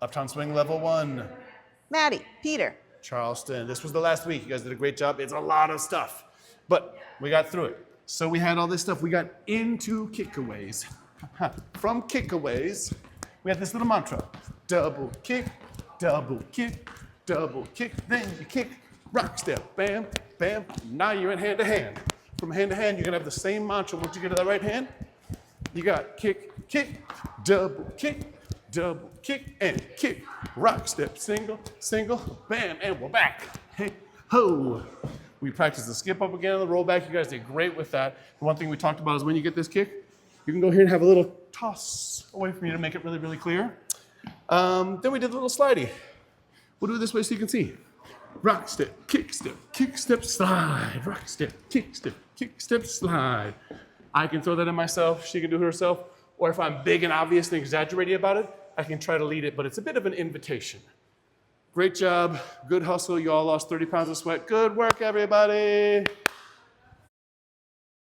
Uptown Swing level 1. Maddie, Peter. Charleston. This was the last week. You guys did a great job. It's a lot of stuff, but we got through it. So we had all this stuff. We got into kickaways. From kickaways, we had this little mantra. Double kick, double kick, double kick. Then you kick, rock step, bam, bam. Now you're in hand to hand. From hand to hand, you're gonna have the same mantra. Once you get to that right hand, you got kick, kick, double kick, and kick. Rock step, single, single, bam, and we're back. Hey, ho. We practiced the skip up again and the roll back. You guys did great with that. The one thing we talked about is when you get this kick, you can go here and have a little toss away from you to make it really, really clear. Then we did a little slidey. We'll do it this way so you can see. Rock step, kick step, slide. Rock step, kick step, slide. I can throw that in myself. She can do it herself. Or if I'm big and obvious and exaggerating about it, I can try to lead it, but it's a bit of an invitation. Great job, good hustle. You all lost 30 pounds of sweat. Good work, everybody.